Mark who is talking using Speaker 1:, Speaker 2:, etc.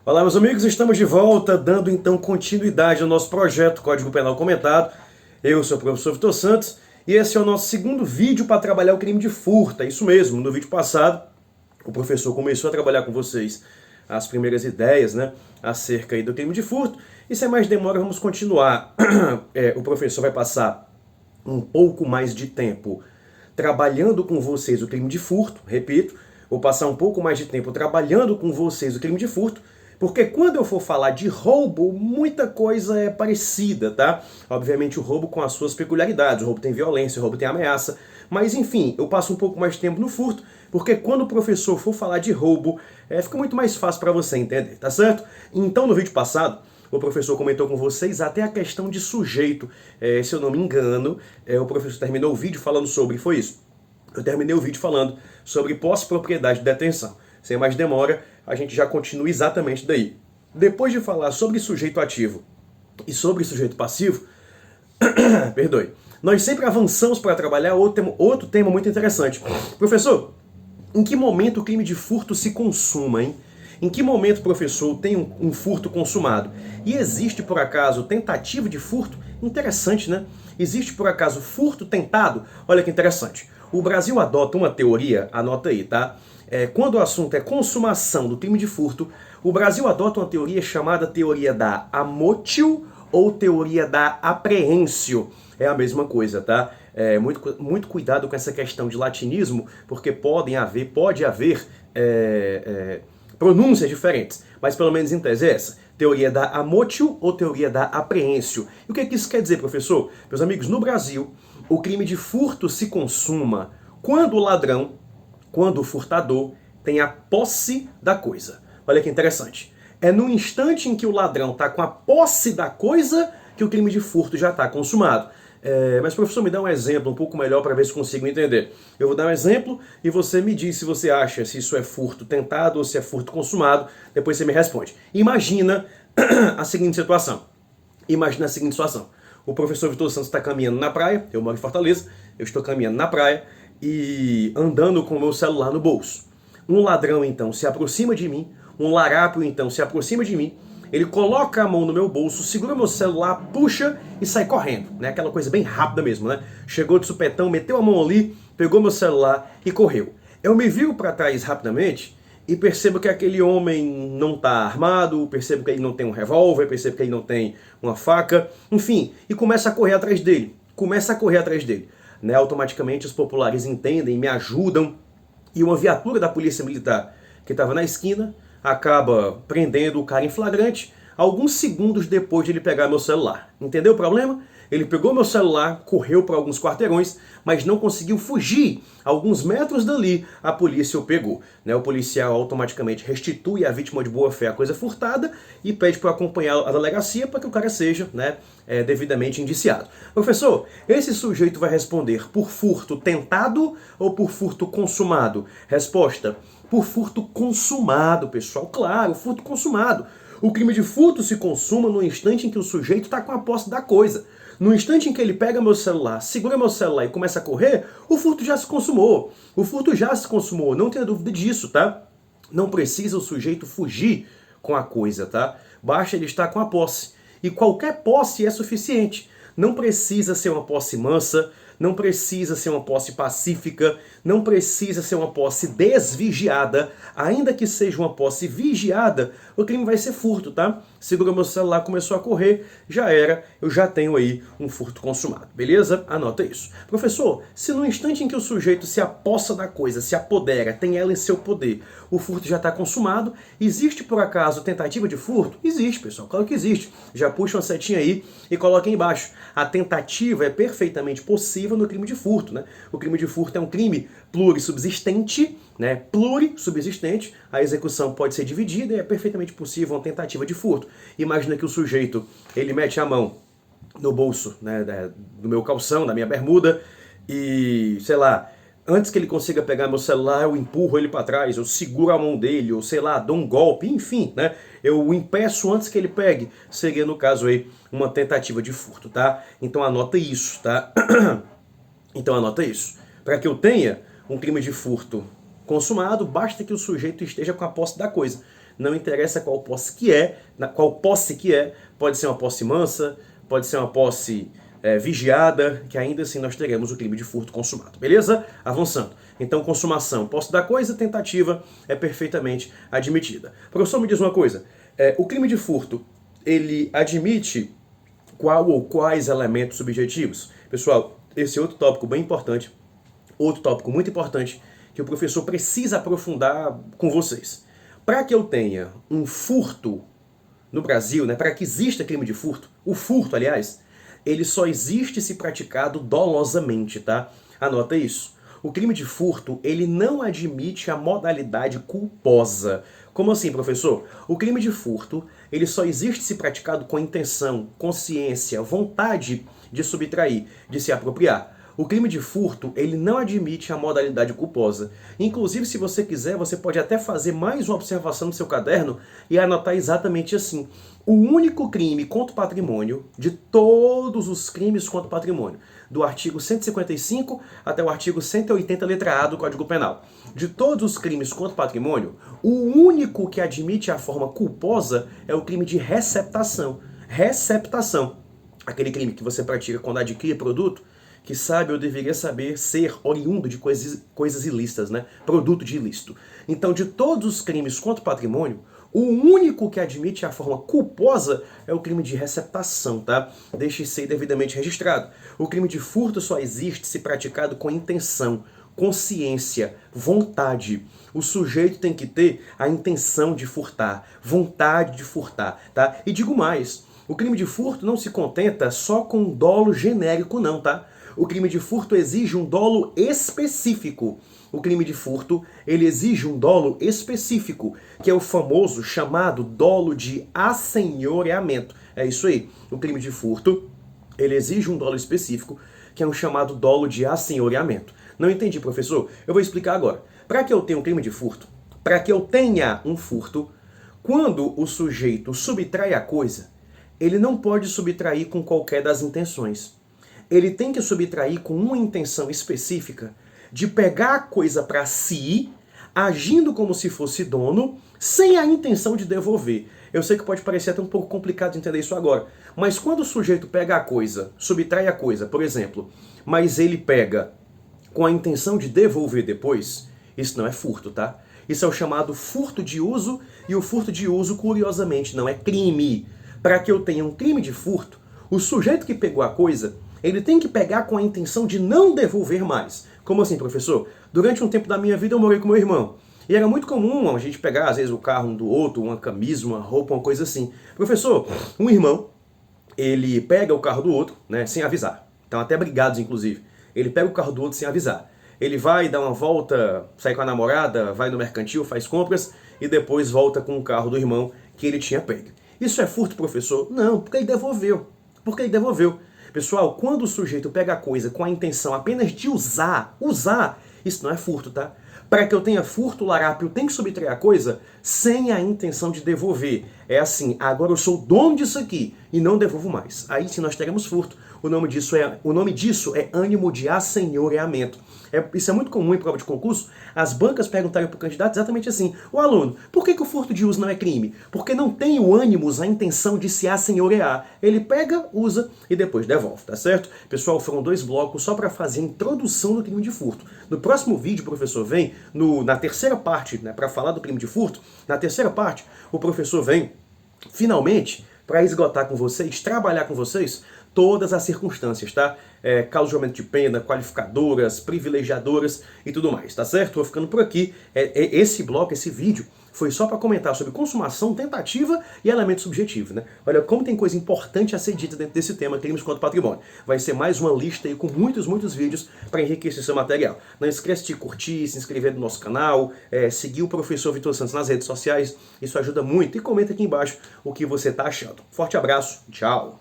Speaker 1: Olá, meus amigos, estamos de volta, dando então continuidade ao nosso projeto Código Penal Comentado. Eu sou o professor Vitor Santos e esse é o nosso segundo vídeo para trabalhar o crime de furto. É isso mesmo, no vídeo passado o professor começou a trabalhar com vocês as primeiras ideias, acerca aí do crime de furto. E sem mais demora, vamos continuar. O professor vai passar um pouco mais de tempo trabalhando com vocês o crime de furto, repito, vou passar um pouco mais de tempo trabalhando com vocês o crime de furto, porque quando eu for falar de roubo, muita coisa é parecida, tá? Obviamente o roubo com as suas peculiaridades, o roubo tem violência, o roubo tem ameaça, mas enfim, eu passo um pouco mais de tempo no furto, porque quando o professor for falar de roubo, fica muito mais fácil para você entender, tá certo? Então no vídeo passado, o professor comentou com vocês até a questão de sujeito. Se eu não me engano, o professor terminou o vídeo falando sobre, foi isso. Eu terminei o vídeo falando sobre posse-propriedade de detenção. Sem mais demora, a gente já continua exatamente daí. Depois de falar sobre sujeito ativo e sobre sujeito passivo, perdoe, nós sempre avançamos para trabalhar outro tema muito interessante. Professor, em que momento o crime de furto se consuma, hein? Em que momento, professor, tem um furto consumado? E existe, por acaso, tentativa de furto? Interessante, né? Existe, por acaso, furto tentado? Olha que interessante. O Brasil adota uma teoria, anota aí, tá? Quando o assunto é consumação do crime de furto, o Brasil adota uma teoria chamada teoria da amotio ou teoria da apreensio. É a mesma coisa, tá? Muito cuidado com essa questão de latinismo, porque pode haver pronúncias diferentes, mas pelo menos em tese é essa. Teoria da amotio ou teoria da apreensio. E o que isso quer dizer, professor? Meus amigos, no Brasil, o crime de furto se consuma quando o ladrão, quando o furtador, tem a posse da coisa. Olha que interessante. É no instante em que o ladrão está com a posse da coisa que o crime de furto já está consumado. Mas, professor, me dá um exemplo um pouco melhor para ver se consigo entender. Eu vou dar um exemplo e você me diz se você acha se isso é furto tentado ou se é furto consumado. Depois você me responde. Imagina a seguinte situação. O professor Vitor Santos está caminhando na praia, eu moro em Fortaleza, eu estou caminhando na praia e andando com o meu celular no bolso. Um ladrão, então, se aproxima de mim, um larápio, então, se aproxima de mim, ele coloca a mão no meu bolso, segura meu celular, puxa e sai correndo, né? Aquela coisa bem rápida mesmo, né? Chegou de supetão, meteu a mão ali, pegou meu celular e correu. Eu me viro para trás rapidamente e percebo que aquele homem não está armado, percebo que ele não tem um revólver, percebo que ele não tem uma faca, enfim, e começa a correr atrás dele. Né? Automaticamente os populares entendem, me ajudam, e uma viatura da polícia militar que estava na esquina acaba prendendo o cara em flagrante alguns segundos depois de ele pegar meu celular. Entendeu o problema? Ele pegou meu celular, correu para alguns quarteirões, mas não conseguiu fugir. Alguns metros dali, a polícia o pegou. O policial automaticamente restitui à vítima de boa fé a coisa furtada e pede para acompanhar a delegacia para que o cara seja devidamente indiciado. Professor, esse sujeito vai responder por furto tentado ou por furto consumado? Resposta: por furto consumado, pessoal. Claro, furto consumado. O crime de furto se consuma no instante em que o sujeito está com a posse da coisa. No instante em que ele pega meu celular, segura meu celular e começa a correr, o furto já se consumou. Não tenha dúvida disso, tá? Não precisa o sujeito fugir com a coisa, tá? Basta ele estar com a posse. E qualquer posse é suficiente. Não precisa ser uma posse mansa, não precisa ser uma posse pacífica, não precisa ser uma posse desvigiada. Ainda que seja uma posse vigiada, o crime vai ser furto, tá? Segura meu celular, começou a correr, já era, eu já tenho aí um furto consumado, beleza? Anota isso. Professor, se no instante em que o sujeito se apossa da coisa, se apodera, tem ela em seu poder, o furto já está consumado, existe por acaso tentativa de furto? Existe, pessoal, claro que existe. Já puxa uma setinha aí e coloca aí embaixo. A tentativa é perfeitamente possível no crime de furto, né? O crime de furto é um crime plurissubsistente, né? Plurissubsistente, a execução pode ser dividida e é perfeitamente possível uma tentativa de furto. Imagina que o sujeito, ele mete a mão no bolso, do meu calção, da minha bermuda e, sei lá, antes que ele consiga pegar meu celular, eu empurro ele para trás, eu seguro a mão dele, ou sei lá, dou um golpe, enfim, né? Eu o impeço antes que ele pegue. Seria, no caso aí, uma tentativa de furto, tá? Então anota isso, tá? Para que eu tenha um crime de furto consumado, basta que o sujeito esteja com a posse da coisa. não interessa qual posse que é, pode ser uma posse mansa, pode ser uma posse vigiada, que ainda assim nós teremos o crime de furto consumado, beleza? Avançando. Então, consumação, posse da coisa, tentativa é perfeitamente admitida. Professor, me diz uma coisa, o crime de furto, ele admite qual ou quais elementos subjetivos? Pessoal, esse é outro tópico bem importante, outro tópico muito importante, que o professor precisa aprofundar com vocês. Para que eu tenha um furto no Brasil, né, para que exista crime de furto, o furto, aliás, ele só existe se praticado dolosamente, tá? Anota isso. O crime de furto, ele não admite a modalidade culposa. Como assim, professor? O crime de furto, ele só existe se praticado com intenção, consciência, vontade de subtrair, de se apropriar. O crime de furto, ele não admite a modalidade culposa. Inclusive, se você quiser, você pode até fazer mais uma observação no seu caderno e anotar exatamente assim. O único crime contra o patrimônio, de todos os crimes contra o patrimônio, do artigo 155 até o artigo 180, letra A do Código Penal, de todos os crimes contra o patrimônio, o único que admite a forma culposa é o crime de receptação. Receptação. Aquele crime que você pratica quando adquire produto, que sabe ou deveria saber ser oriundo de coisas ilícitas, né? Produto de ilícito. Então, de todos os crimes contra o patrimônio, o único que admite a forma culposa é o crime de receptação, tá? Deixe ser devidamente registrado. O crime de furto só existe se praticado com intenção, consciência, vontade. O sujeito tem que ter a intenção de furtar, vontade de furtar, tá? E digo mais, o crime de furto não se contenta só com um dolo genérico, não, tá? O crime de furto exige um dolo específico. O crime de furto, ele exige um dolo específico, que é o famoso chamado dolo de assenhoreamento. É isso aí. O crime de furto, ele exige um dolo específico, que é um chamado dolo de assenhoreamento. Não entendi, professor? Eu vou explicar agora. Para que eu tenha um crime de furto, para que eu tenha um furto, quando o sujeito subtrai a coisa, ele não pode subtrair com qualquer das intenções. Ele tem que subtrair com uma intenção específica de pegar a coisa para si, agindo como se fosse dono, sem a intenção de devolver. Eu sei que pode parecer até um pouco complicado entender isso agora, mas quando o sujeito pega a coisa, subtrai a coisa, por exemplo, mas ele pega com a intenção de devolver depois, isso não é furto, tá? Isso é o chamado furto de uso, e o furto de uso, curiosamente, não é crime. Para que eu tenha um crime de furto, o sujeito que pegou a coisa, ele tem que pegar com a intenção de não devolver mais. Como assim, professor? Durante um tempo da minha vida eu morei com meu irmão. E era muito comum a gente pegar, às vezes, o carro um do outro, uma camisa, uma roupa, uma coisa assim. Professor, um irmão, ele pega o carro do outro, né, sem avisar. Estão até brigados, inclusive. Ele pega o carro do outro sem avisar. Ele vai dar uma volta, sai com a namorada, vai no mercantil, faz compras e depois volta com o carro do irmão que ele tinha pego. Isso é furto, professor? Não, porque ele devolveu. Porque ele devolveu. Pessoal, quando o sujeito pega a coisa com a intenção apenas de usar, isso não é furto, tá? Para que eu tenha furto, o larápio tem que subtrair a coisa sem a intenção de devolver. É assim, agora eu sou dono disso aqui e não devolvo mais. Aí sim nós teremos furto. O nome disso é ânimo de assenhoreamento. Isso é muito comum em prova de concurso. As bancas perguntarem para o candidato exatamente assim: o aluno, por que o furto de uso não é crime? Porque não tem o ânimos, a intenção de se assenhorear. Ele pega, usa e depois devolve, tá certo? Pessoal, foram 2 blocos só para fazer a introdução do crime de furto. No próximo vídeo, o professor vem, na terceira parte, né, para falar do crime de furto. Na terceira parte, o professor vem, finalmente, para esgotar com vocês, trabalhar com vocês, todas as circunstâncias, tá? Causa de aumento de pena, qualificadoras, privilegiadoras e tudo mais, tá certo? Vou ficando por aqui. Esse bloco, esse vídeo, foi só para comentar sobre consumação, tentativa e elemento subjetivo, né? Olha como tem coisa importante a ser dita dentro desse tema, crimes contra o patrimônio. Vai ser mais uma lista aí com muitos vídeos para enriquecer seu material. Não esqueça de curtir, se inscrever no nosso canal, seguir o professor Vitor Santos nas redes sociais, isso ajuda muito. E comenta aqui embaixo o que você está achando. Forte abraço, tchau!